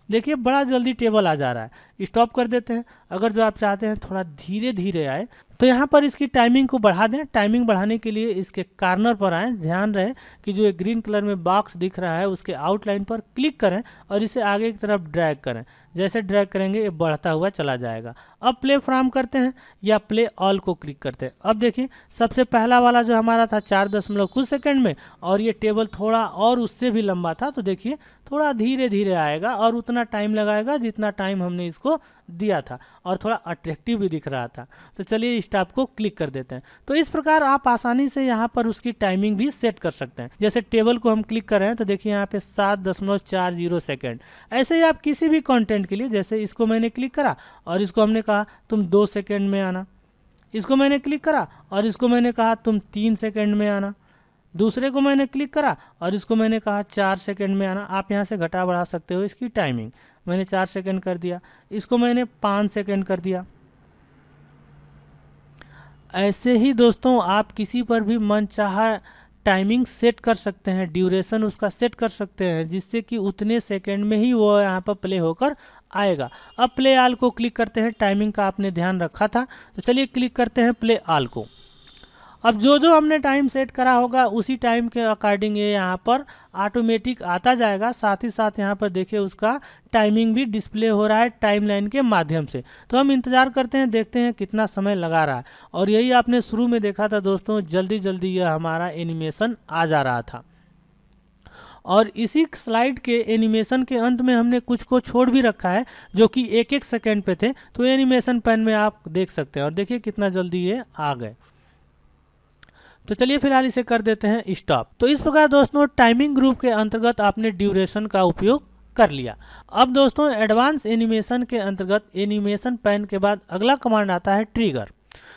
देखिए बड़ा जल्दी टेबल आ जा रहा है। स्टॉप कर देते हैं। अगर जो आप चाहते हैं थोड़ा धीरे धीरे आए, तो यहाँ पर इसकी टाइमिंग को बढ़ा दें। टाइमिंग बढ़ाने के लिए इसके कार्नर पर आएँ, ध्यान रहे कि जो एक ग्रीन कलर में बॉक्स दिख रहा है उसके आउटलाइन पर क्लिक करें और इसे आगे की तरफ ड्रैग करें। जैसे ड्रैग करेंगे ये बढ़ता हुआ चला जाएगा। अब प्ले फ्रॉम करते हैं या प्ले ऑल को क्लिक करते हैं। अब देखिए सबसे पहला वाला जो हमारा था 4 कुछ सेकंड में, और ये टेबल थोड़ा और उससे भी लंबा था। तो देखिए थोड़ा धीरे धीरे आएगा और उतना टाइम लगाएगा जितना टाइम हमने इसको दिया था, और थोड़ा अट्रैक्टिव भी दिख रहा था। तो चलिए स्टॉप को क्लिक कर देते हैं। तो इस प्रकार आप आसानी से यहाँ पर उसकी टाइमिंग भी सेट कर सकते हैं। जैसे टेबल को हम क्लिक कर रहे हैं तो देखिए यहाँ पे 7.40 सेकेंड। ऐसे ही आप किसी भी कंटेंट के लिए, जैसे इसको मैंने क्लिक करा और इसको हमने कहा तुम 2 सेकेंड में आना, इसको मैंने क्लिक करा और इसको मैंने कहा तुम 3 सेकेंड में आना, दूसरे को मैंने क्लिक करा और इसको मैंने कहा 4 सेकेंड में आना। आप यहाँ से घटा बढ़ा सकते हो इसकी टाइमिंग। मैंने 4 सेकेंड कर दिया, इसको मैंने 5 सेकेंड कर दिया। ऐसे ही दोस्तों आप किसी पर भी मनचाहा टाइमिंग सेट कर सकते हैं, ड्यूरेशन उसका सेट कर सकते हैं, जिससे कि उतने सेकेंड में ही वो यहाँ पर प्ले होकर आएगा। अब प्ले ऑल को क्लिक करते हैं। टाइमिंग का आपने ध्यान रखा था, तो चलिए क्लिक करते हैं प्ले ऑल को। अब जो जो हमने टाइम सेट करा होगा उसी टाइम के अकॉर्डिंग ये यहाँ पर ऑटोमेटिक आता जाएगा। साथ ही साथ यहाँ पर देखिए उसका टाइमिंग भी डिस्प्ले हो रहा है टाइमलाइन के माध्यम से। तो हम इंतज़ार करते हैं, देखते हैं कितना समय लगा रहा है। और यही आपने शुरू में देखा था दोस्तों, जल्दी जल्दी यह हमारा एनिमेशन आ जा रहा था। और इसी स्लाइड के एनिमेशन के अंत में हमने कुछ को छोड़ भी रखा है जो कि 1-1 सेकेंड पे थे। तो एनिमेशन पेन में आप देख सकते हैं और देखिए कितना जल्दी ये आ गए। तो चलिए फिलहाल इसे कर देते हैं स्टॉप। तो इस प्रकार दोस्तों टाइमिंग ग्रुप के अंतर्गत आपने ड्यूरेशन का उपयोग कर लिया। अब दोस्तों एडवांस एनिमेशन के अंतर्गत एनिमेशन पेन के बाद अगला कमांड आता है ट्रिगर।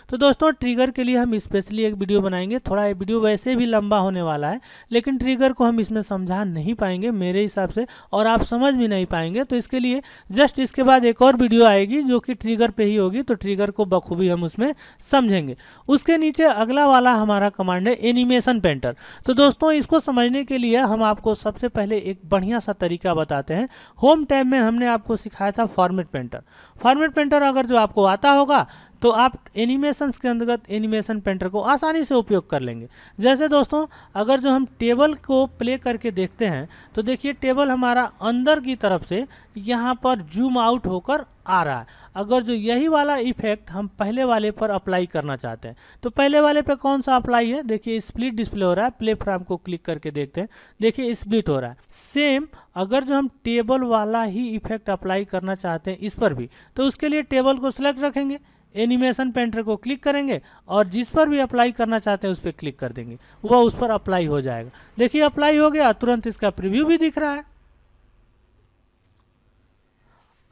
तो दोस्तों ट्रिगर के लिए हम स्पेशली एक वीडियो बनाएंगे। थोड़ा ये वीडियो वैसे भी लंबा होने वाला है, लेकिन ट्रिगर को हम इसमें समझा नहीं पाएंगे मेरे हिसाब से, और आप समझ भी नहीं पाएंगे। तो इसके लिए जस्ट इसके बाद एक और वीडियो आएगी जो कि ट्रिगर पे ही होगी, तो ट्रिगर को बखूबी हम उसमें समझेंगे। उसके नीचे अगला वाला हमारा कमांड है एनिमेशन पेंटर। तो दोस्तों इसको समझने के लिए हम आपको सबसे पहले एक बढ़िया सा तरीका बताते हैं। होम टैब में हमने आपको सिखाया था फॉर्मेट पेंटर। फॉर्मेट पेंटर अगर जो आपको आता होगा तो आप एनिमेशंस के अंतर्गत एनिमेशन पेंटर को आसानी से उपयोग कर लेंगे। जैसे दोस्तों अगर जो हम टेबल को प्ले करके देखते हैं तो देखिए टेबल हमारा अंदर की तरफ से यहाँ पर जूम आउट होकर आ रहा है। अगर जो यही वाला इफेक्ट हम पहले वाले पर अप्लाई करना चाहते हैं तो पहले वाले पे कौन सा अप्लाई है, देखिए स्प्लिट डिस्प्ले हो रहा है। प्ले फ्रॉम को क्लिक करके देखते हैं, देखिए स्प्लिट हो रहा है। सेम अगर जो हम टेबल वाला ही इफेक्ट अप्लाई करना चाहते हैं इस पर भी, तो उसके लिए टेबल को सिलेक्ट रखेंगे, एनिमेशन पेंटर को क्लिक करेंगे और जिस पर भी अप्लाई करना चाहते हैं उस पर क्लिक कर देंगे, वह उस पर अप्लाई हो जाएगा। देखिए अप्लाई हो गया, तुरंत इसका प्रीव्यू भी दिख रहा है।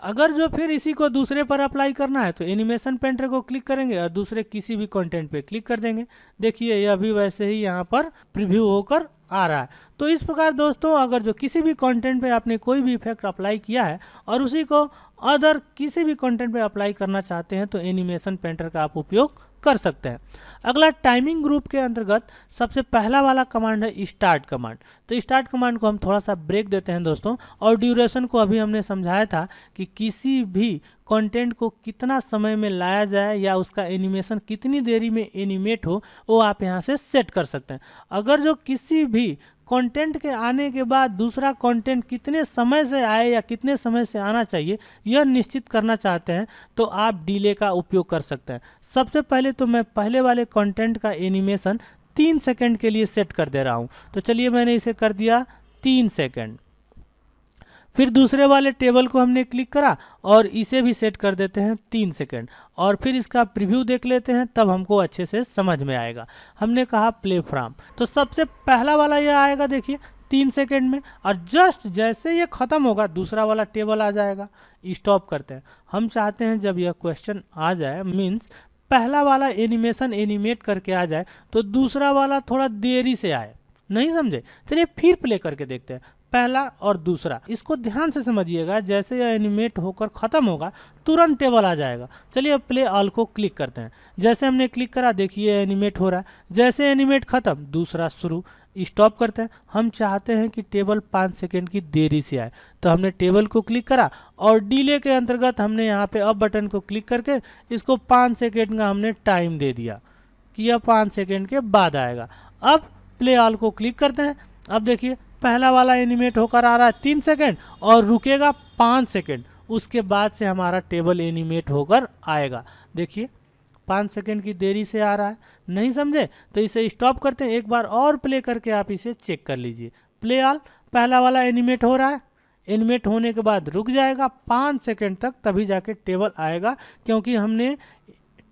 अगर जो फिर इसी को दूसरे पर अप्लाई करना है तो एनिमेशन पेंटर को क्लिक करेंगे और दूसरे किसी भी कंटेंट पे क्लिक कर देंगे। देखिए यह भी वैसे ही यहाँ पर प्रीव्यू होकर आ रहा है। तो इस प्रकार दोस्तों अगर जो किसी भी कंटेंट पे आपने कोई भी इफेक्ट अप्लाई किया है और उसी को अदर किसी भी कंटेंट पे अप्लाई करना चाहते हैं तो एनिमेशन पेंटर का आप उपयोग कर सकते हैं। अगला टाइमिंग ग्रुप के अंतर्गत सबसे पहला वाला कमांड है स्टार्ट कमांड। तो स्टार्ट कमांड को हम थोड़ा सा ब्रेक देते हैं दोस्तों, और ड्यूरेशन को अभी हमने समझाया था कि किसी भी कंटेंट को कितना समय में लाया जाए या उसका एनिमेशन कितनी देरी में एनिमेट हो वो आप यहाँ से सेट कर सकते हैं। अगर जो किसी भी कंटेंट के आने के बाद दूसरा कंटेंट कितने समय से आए या कितने समय से आना चाहिए यह निश्चित करना चाहते हैं तो आप डिले का उपयोग कर सकते हैं। सबसे पहले तो मैं पहले वाले कंटेंट का एनिमेशन 3 सेकंड के लिए सेट कर दे रहा हूं। तो चलिए मैंने इसे कर दिया 3 सेकंड। फिर दूसरे वाले टेबल को हमने क्लिक करा और इसे भी सेट कर देते हैं 3 सेकंड, और फिर इसका प्रीव्यू देख लेते हैं, तब हमको अच्छे से समझ में आएगा। हमने कहा प्ले फ्रॉम, तो सबसे पहला वाला यह आएगा, देखिए 3 सेकंड में, और जस्ट जैसे ये ख़त्म होगा दूसरा वाला टेबल आ जाएगा। स्टॉप करते हैं। हम चाहते हैं जब यह क्वेश्चन आ जाए, मीन्स पहला वाला एनिमेशन एनिमेट करके आ जाए, तो दूसरा वाला थोड़ा देरी से आए। नहीं समझे? चलिए फिर प्ले करके देखते हैं, पहला और दूसरा। इसको ध्यान से समझिएगा, जैसे यह एनिमेट होकर ख़त्म होगा तुरंत टेबल आ जाएगा। चलिए अब प्ले ऑल को क्लिक करते हैं। जैसे हमने क्लिक करा, देखिए एनिमेट हो रहा है। जैसे एनिमेट ख़त्म, दूसरा शुरू। स्टॉप करते हैं। हम चाहते हैं कि टेबल 5 सेकंड की देरी से आए, तो हमने टेबल को क्लिक करा और डिले के अंतर्गत हमने यहाँ पे अप बटन को क्लिक करके इसको 5 सेकंड का हमने टाइम दे दिया कि यह 5 सेकंड के बाद आएगा। अब प्ले ऑल को क्लिक करते हैं। अब देखिए पहला वाला एनिमेट होकर आ रहा है 3 सेकंड और रुकेगा 5 सेकंड, उसके बाद से हमारा टेबल एनिमेट होकर आएगा। देखिए 5 सेकंड की देरी से आ रहा है। नहीं समझे? तो इसे स्टॉप करते हैं। एक बार और प्ले करके आप इसे चेक कर लीजिए। प्ले ऑल, पहला वाला एनिमेट हो रहा है, एनिमेट होने के बाद रुक जाएगा 5 सेकंड तक, तभी जाके टेबल आएगा, क्योंकि हमने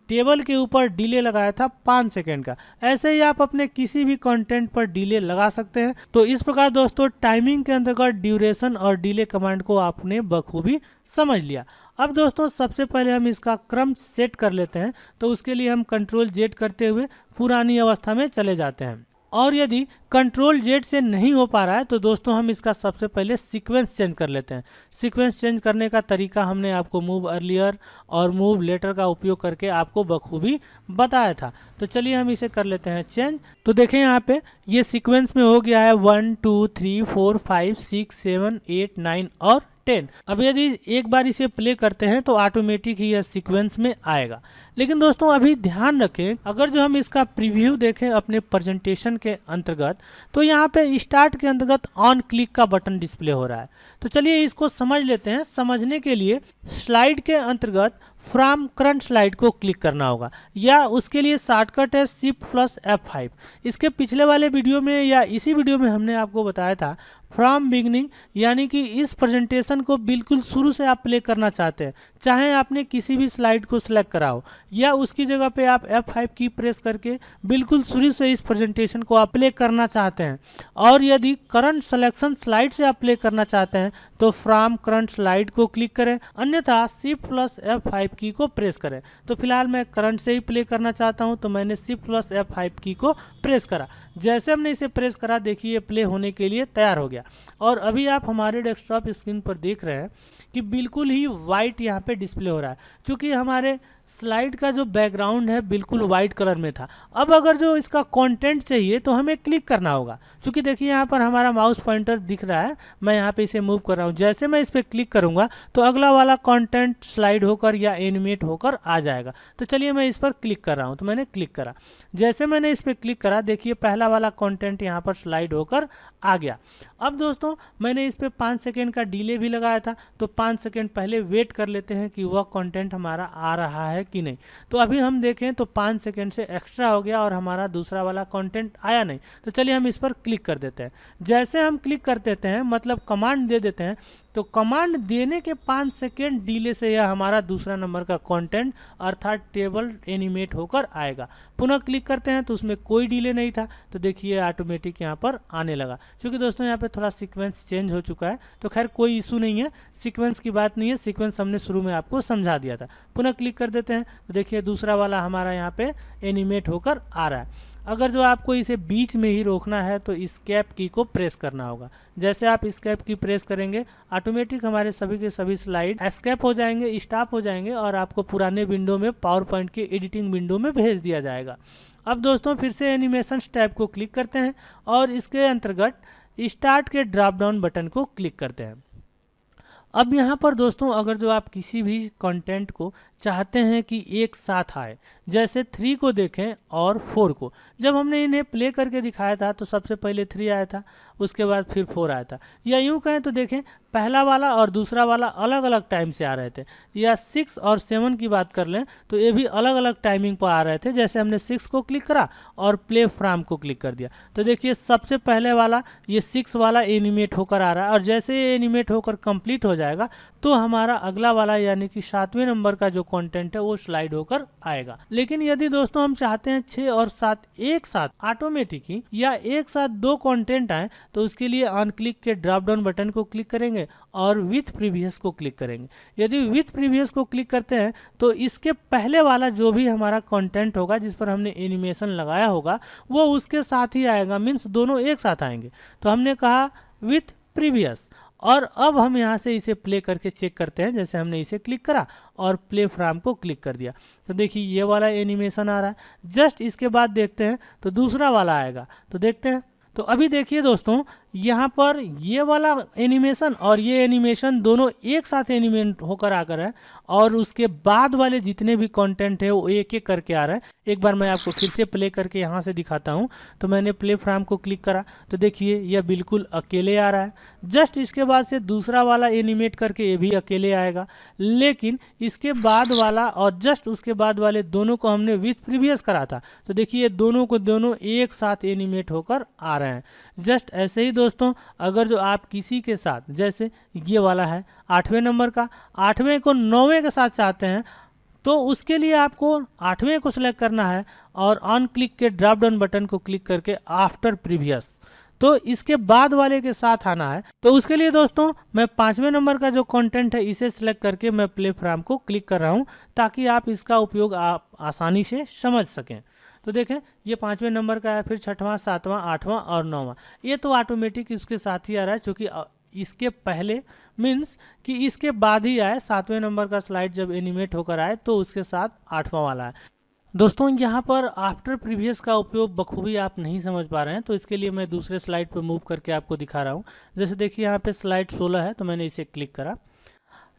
टेबल के ऊपर डिले लगाया था 5 सेकंड का। ऐसे ही आप अपने किसी भी कंटेंट पर डिले लगा सकते हैं। तो इस प्रकार दोस्तों टाइमिंग के अंतर्गत ड्यूरेशन और डिले कमांड को आपने बखूबी समझ लिया। अब दोस्तों सबसे पहले हम इसका क्रम सेट कर लेते हैं। तो उसके लिए हम कंट्रोल जेड करते हुए पुरानी अवस्था में चले जाते हैं, और यदि कंट्रोल जेड से नहीं हो पा रहा है तो दोस्तों हम इसका सबसे पहले सीक्वेंस चेंज कर लेते हैं। सीक्वेंस चेंज करने का तरीका हमने आपको मूव अर्लियर और मूव लेटर का उपयोग करके आपको बखूबी बताया था। तो चलिए हम इसे कर लेते हैं चेंज। तो देखें यहाँ पे ये सीक्वेंस में हो गया है 1 2 3 4 5 6 7 8 9 और 10। अब यदि एक बार इसे प्ले करते हैं तो ऑटोमेटिक ही यह सीक्वेंस में आएगा। लेकिन दोस्तों अभी ध्यान रखें, अगर जो हम इसका प्रीव्यू देखें अपने प्रेजेंटेशन के अंतर्गत, तो यहाँ पे स्टार्ट के अंतर्गत ऑन क्लिक का बटन डिस्प्ले हो रहा है। तो चलिए इसको समझ लेते हैं। समझने के लिए स्लाइड के अंतर्गत फ्रॉम करंट स्लाइड को क्लिक करना होगा, या उसके लिए शॉर्टकट है Shift+F5। इसके पिछले वाले वीडियो में या इसी वीडियो में हमने आपको बताया था फ्रॉम बिगनिंग, यानी कि इस प्रेजेंटेशन को बिल्कुल शुरू से आप प्ले करना चाहते हैं, चाहे आपने किसी भी स्लाइड को सिलेक्ट करा हो, या उसकी जगह पे आप F5 की प्रेस करके बिल्कुल शुरू से इस प्रेजेंटेशन को आप प्ले करना चाहते हैं। और यदि करंट सिलेक्शन स्लाइड से आप प्ले करना चाहते हैं तो फ्रॉम करंट स्लाइड को क्लिक करें, अन्यथा Shift+F5 की को प्रेस करें। तो फिलहाल मैं करंट से ही प्ले करना चाहता हूं, तो मैंने Shift+F5 की को प्रेस करा। जैसे हमने इसे प्रेस करा, देखिए प्ले होने के लिए तैयार हो गया। और अभी आप हमारे डेस्कटॉप स्क्रीन पर देख रहे हैं कि बिल्कुल ही वाइट यहाँ पे डिस्प्ले हो रहा है, क्योंकि हमारे स्लाइड का जो बैकग्राउंड है बिल्कुल वाइट कलर में था। अब अगर जो इसका कंटेंट चाहिए तो हमें क्लिक करना होगा, क्योंकि देखिए यहाँ पर हमारा माउस पॉइंटर दिख रहा है, मैं यहाँ पे इसे मूव कर रहा हूँ। जैसे मैं इस पर क्लिक करूँगा तो अगला वाला कंटेंट स्लाइड होकर या एनिमेट होकर आ जाएगा। तो चलिए मैं इस पर क्लिक कर रहा हूँ। तो मैंने क्लिक करा, जैसे मैंने इस पर क्लिक करा, देखिए पहला वाला कंटेंट यहाँ पर स्लाइड होकर आ गया। अब दोस्तों मैंने इस पर 5 सेकेंड का डिले भी लगाया था, तो 5 सेकेंड पहले वेट कर लेते हैं कि वह कंटेंट हमारा आ रहा है कि नहीं। तो अभी हम देखें तो 5 सेकेंड से एक्स्ट्रा हो गया और हमारा दूसरा वाला कंटेंट आया नहीं। तो चलिए हम इस पर क्लिक कर देते हैं। जैसे हम क्लिक कर देते हैं, मतलब कमांड दे देते हैं, तो कमांड देने के 5 सेकेंड डिले से यह हमारा दूसरा नंबर का कंटेंट अर्थात टेबल एनिमेट होकर आएगा। पुनः क्लिक करते हैं तो उसमें कोई डिले नहीं था, तो देखिए ऑटोमेटिक यहाँ पर आने लगा। क्योंकि दोस्तों यहाँ पे थोड़ा सीक्वेंस चेंज हो चुका है, तो खैर कोई इशू नहीं है, सीक्वेंस की बात नहीं है, सीक्वेंस हमने शुरू में आपको समझा दिया था। पुनः क्लिक कर देते हैं तो देखिए दूसरा वाला हमारा यहाँ पे एनिमेट होकर आ रहा है। अगर जो आपको इसे बीच में ही रोकना है तो एस्केप की को प्रेस करना होगा। जैसे आप एस्केप की प्रेस करेंगे, ऑटोमेटिक हमारे सभी के सभी स्लाइड एस्केप हो जाएंगे, स्टॉप हो जाएंगे, और आपको पुराने विंडो में पावर पॉइंट के एडिटिंग विंडो में भेज दिया जाएगा। अब दोस्तों फिर से एनिमेशन टैब को क्लिक करते हैं और इसके अंतर्गत स्टार्ट के ड्रॉप डाउन बटन को क्लिक करते हैं। अब यहाँ पर दोस्तों अगर जो आप किसी भी कंटेंट को चाहते हैं कि एक साथ आए। जैसे 3 को देखें और 4 को, जब हमने इन्हें प्ले करके दिखाया था तो सबसे पहले 3 आया था, उसके बाद फिर 4 आया था। या यूँ कहें तो देखें पहला वाला और दूसरा वाला अलग अलग टाइम से आ रहे थे। या 6 और 7 की बात कर लें तो ये भी अलग अलग टाइमिंग पर आ रहे थे। जैसे हमने 6 को क्लिक करा और प्ले फ्रॉम को क्लिक कर दिया तो देखिए सबसे पहले वाला ये 6 वाला एनिमेट होकर आ रहा है, और जैसे ये एनिमेट होकर कंप्लीट हो जाएगा तो हमारा अगला वाला यानी कि 7वें नंबर का जो कंटेंट है वो स्लाइड होकर आएगा। लेकिन यदि दोस्तों हम चाहते हैं 6 और 7 एक साथ ऑटोमेटिक ही या एक साथ दो कंटेंट आए तो उसके लिए ऑन क्लिक के ड्रॉप डाउन बटन को क्लिक करेंगे और विथ प्रीवियस को क्लिक करेंगे। यदि विथ प्रीवियस को क्लिक करते हैं तो इसके पहले वाला जो भी हमारा कंटेंट होगा जिस पर हमने एनिमेशन लगाया होगा वो उसके साथ ही आएगा, मीन्स दोनों एक साथ आएंगे। तो हमने कहा विथ प्रीवियस, और अब हम यहाँ से इसे प्ले करके चेक करते हैं। जैसे हमने इसे क्लिक करा और प्ले फ्रॉम को क्लिक कर दिया तो देखिए ये वाला एनिमेशन आ रहा है। जस्ट इसके बाद देखते हैं तो दूसरा वाला आएगा, तो देखते हैं। तो अभी देखिए दोस्तों यहाँ पर ये वाला एनिमेशन और ये एनिमेशन दोनों एक साथ एनिमेट होकर आकर है, और उसके बाद वाले जितने भी कंटेंट है वो एक एक करके आ रहा है। एक बार मैं आपको फिर से प्ले करके यहाँ से दिखाता हूँ। तो मैंने प्ले फ्रॉम को क्लिक करा तो देखिए यह बिल्कुल अकेले आ रहा है। जस्ट इसके बाद से दूसरा वाला एनिमेट करके ये भी अकेले आएगा, लेकिन इसके बाद वाला और जस्ट उसके बाद वाले दोनों को हमने विथ प्रीवियस करा था तो देखिए दोनों को दोनों एक साथ एनिमेट होकर आ रहे हैं। जस्ट ऐसे ही दोस्तों अगर जो आप किसी के साथ, जैसे ये वाला है 8वें नंबर का, 8वें को 9वें के साथ चाहते हैं तो उसके लिए आपको 8वें को सिलेक्ट करना है और ऑन क्लिक के ड्रॉप डाउन बटन को क्लिक करके आफ्टर प्रीवियस, तो इसके बाद वाले के साथ आना है। तो उसके लिए दोस्तों मैं 5वें नंबर का जो कंटेंट है इसे सिलेक्ट करके मैं प्ले फ्रॉम को क्लिक कर रहा हूँ ताकि आप इसका उपयोग आप आसानी से समझ सकें। तो देखें ये 5वें नंबर का है, फिर 6वां, 7वां, 8वां और 9वां, ये तो ऑटोमेटिक इसके साथ ही आ रहा है क्योंकि इसके पहले मीन्स कि इसके बाद ही आए। 7वें नंबर का स्लाइड जब एनिमेट होकर आए तो उसके साथ 8वां वाला है। दोस्तों यहाँ पर आफ्टर प्रीवियस का उपयोग बखूबी आप नहीं समझ पा रहे हैं तो इसके लिए मैं दूसरे स्लाइड पर मूव करके आपको दिखा रहा हूँ। जैसे देखिए यहाँ पे स्लाइड 16 है तो मैंने इसे क्लिक करा।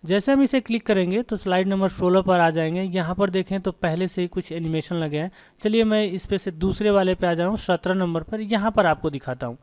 जैसे हम इसे क्लिक करेंगे तो स्लाइड नंबर 16 पर आ जाएंगे। यहाँ पर देखें तो पहले से ही कुछ एनिमेशन लगे हैं। चलिए मैं इस पे से दूसरे वाले पे आ जाऊँ, 17 नंबर पर। यहाँ पर आपको दिखाता हूँ।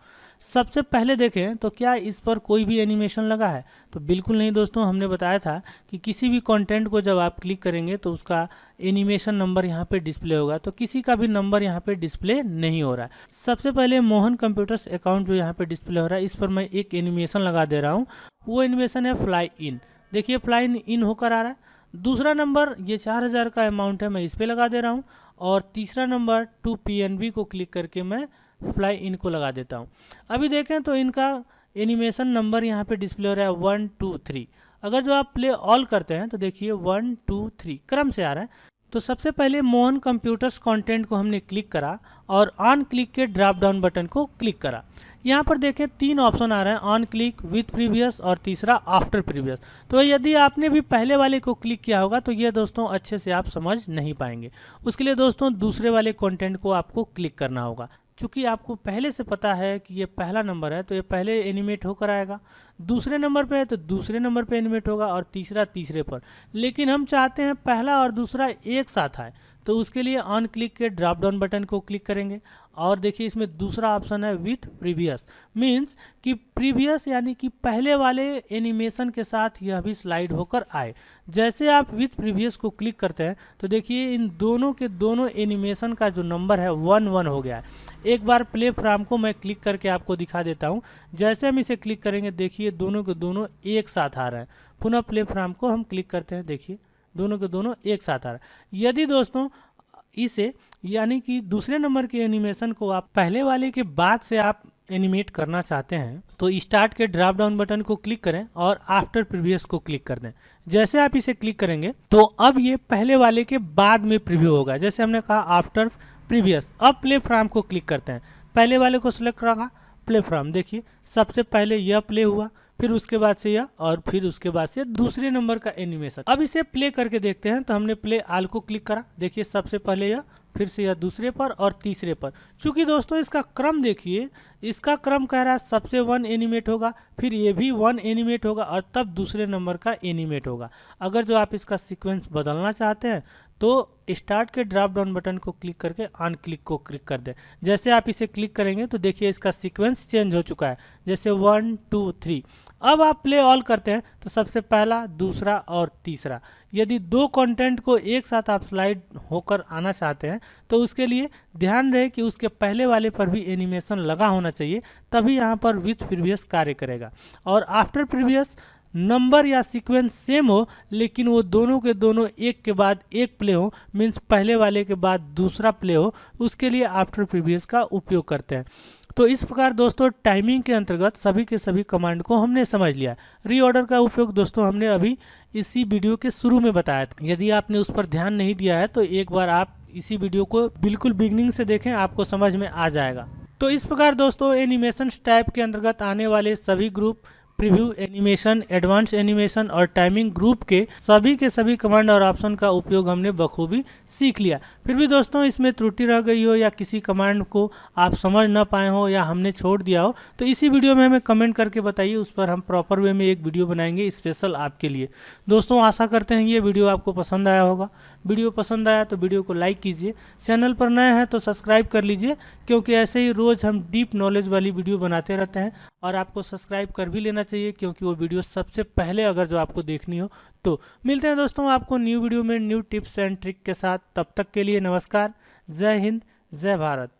सबसे पहले देखें तो क्या इस पर कोई भी एनिमेशन लगा है? तो बिल्कुल नहीं दोस्तों। हमने बताया था कि किसी भी कंटेंट को जब आप क्लिक करेंगे तो उसका एनिमेशन नंबर यहाँ पे डिस्प्ले होगा, तो किसी का भी नंबर यहाँ पे डिस्प्ले नहीं हो रहा है। सबसे पहले मोहन कंप्यूटर्स अकाउंट जो यहाँ पे डिस्प्ले हो रहा है इस पर मैं एक एनिमेशन लगा दे रहा हूँ। वो एनिमेशन है फ्लाई इन। देखिए फ्लाई इन होकर आ रहा है। दूसरा नंबर ये 4000 का अमाउंट है, मैं इस पर लगा दे रहा हूँ। और तीसरा नंबर 2 PNB को क्लिक करके मैं फ्लाई इन को लगा देता हूँ। अभी देखें तो इनका एनिमेशन नंबर यहाँ पे डिस्प्ले हो रहा है 1 2 3। अगर जो आप प्ले ऑल करते हैं तो देखिए 1 2 3 क्रम से आ रहा है। तो सबसे पहले मोहन कंप्यूटर्स कंटेंट को हमने क्लिक करा और ऑन क्लिक के ड्रॉप डाउन बटन को क्लिक करा। यहाँ पर देखें 3 ऑप्शन आ रहे हैं, ऑन क्लिक, विथ प्रीवियस और तीसरा आफ्टर प्रीवियस। तो यदि आपने भी पहले वाले को क्लिक किया होगा तो ये दोस्तों अच्छे से आप समझ नहीं पाएंगे। उसके लिए दोस्तों दूसरे वाले कंटेंट को आपको क्लिक करना होगा। चूँकि आपको पहले से पता है कि ये पहला नंबर है तो ये पहले एनिमेट होकर आएगा, दूसरे नंबर पे है तो दूसरे नंबर पे एनिमेट होगा और तीसरा तीसरे पर। लेकिन हम चाहते हैं पहला और दूसरा एक साथ आए तो उसके लिए ऑन क्लिक के ड्रॉप डाउन बटन को क्लिक करेंगे और देखिए इसमें दूसरा ऑप्शन है विथ प्रीवियस। मीन्स कि प्रीवियस यानी कि पहले वाले एनिमेशन के साथ यह भी स्लाइड होकर आए। जैसे आप विथ प्रीवियस को क्लिक करते हैं तो देखिए इन दोनों के दोनों एनिमेशन का जो नंबर है 1 1 हो गया है। एक बार प्ले फ्रॉम को मैं क्लिक करके आपको दिखा देता हूँ। जैसे हम इसे क्लिक करेंगे देखिए दोनों के दोनों एक साथ आ रहा है। पुनः प्ले फ्रॉम को हम क्लिक करते हैं, देखिए दोनों के दोनों एक साथ आ रहा है। यदि दोस्तों इसे यानी कि दूसरे नंबर के एनिमेशन को आप पहले वाले के बाद से आप एनिमेट करना चाहते हैं तो स्टार्ट के ड्रॉप डाउन बटन को क्लिक करें और आफ्टर प्रीवियस को क्लिक कर दें। जैसे आप इसे क्लिक करेंगे तो अब ये पहले वाले के बाद में प्रीव्यू होगा। जैसे हमने कहा आफ्टर प्रीवियस। अब प्ले फ्रॉम को क्लिक करते हैं, पहले वाले को सिलेक्ट करा, प्ले फ्रॉम। देखिए सबसे पहले यह प्ले हुआ, फिर उसके बाद से यह और फिर उसके बाद से दूसरे नंबर का एनिमेशन। अब इसे प्ले करके देखते हैं। तो हमने प्ले ऑल को क्लिक करा, देखिए सबसे पहले यह फिर से यह दूसरे पर और तीसरे पर। चूँकि दोस्तों इसका क्रम देखिए, इसका क्रम कह रहा है सबसे 1 एनिमेट होगा, फिर ये भी 1 एनिमेट होगा और तब दूसरे नंबर का एनिमेट होगा। अगर जो आप इसका सीक्वेंस बदलना चाहते हैं तो स्टार्ट के ड्रॉप डाउन बटन को क्लिक करके ऑन क्लिक को क्लिक कर दें। जैसे आप इसे क्लिक करेंगे तो देखिए इसका सीक्वेंस चेंज हो चुका है, जैसे 1 2 3। अब आप प्ले ऑल करते हैं तो सबसे पहला, दूसरा और तीसरा। यदि दो कंटेंट को एक साथ आप स्लाइड होकर आना चाहते हैं तो उसके लिए ध्यान रहे कि उसके पहले वाले पर भी एनिमेशन लगा होना चाहिए, तभी यहाँ पर विथ प्रीवियस कार्य करेगा। और आफ्टर प्रीवियस नंबर या सीक्वेंस सेम हो लेकिन वो दोनों के दोनों एक के बाद एक प्ले हो, मीन्स पहले वाले के बाद दूसरा प्ले हो, उसके लिए आफ्टर प्रीवियस का उपयोग करते हैं। तो इस प्रकार दोस्तों टाइमिंग के अंतर्गत सभी के सभी कमांड को हमने समझ लिया। रीऑर्डर का उपयोग दोस्तों हमने अभी इसी वीडियो के शुरू में बताया था। यदि आपने उस पर ध्यान नहीं दिया है तो एक बार आप इसी वीडियो को बिल्कुल बिगनिंग से देखें, आपको समझ में आ जाएगा। तो इस प्रकार दोस्तों एनिमेशन टाइप के अंतर्गत आने वाले सभी group, preview animation, advance animation और टाइमिंग ग्रुप के सभी कमांड और ऑप्शन का उपयोग हमने बखूबी सीख लिया। फिर भी दोस्तों इसमें त्रुटि रह गई हो या किसी कमांड को आप समझ ना पाए हो या हमने छोड़ दिया हो तो इसी वीडियो में हमें कमेंट करके बताइए, उस पर हम प्रॉपर वे में एक वीडियो बनाएंगे स्पेशल आपके लिए। दोस्तों आशा करते हैं ये वीडियो आपको पसंद आया होगा। वीडियो पसंद आया तो वीडियो को लाइक कीजिए, चैनल पर नए हैं तो सब्सक्राइब कर लीजिए, क्योंकि ऐसे ही रोज़ हम डीप नॉलेज वाली वीडियो बनाते रहते हैं। और आपको सब्सक्राइब कर भी लेना चाहिए क्योंकि वो वीडियो सबसे पहले अगर जो आपको देखनी हो तो। मिलते हैं दोस्तों आपको न्यू वीडियो में न्यू टिप्स एंड ट्रिक के साथ। तब तक के लिए नमस्कार, जय हिंद, जय भारत।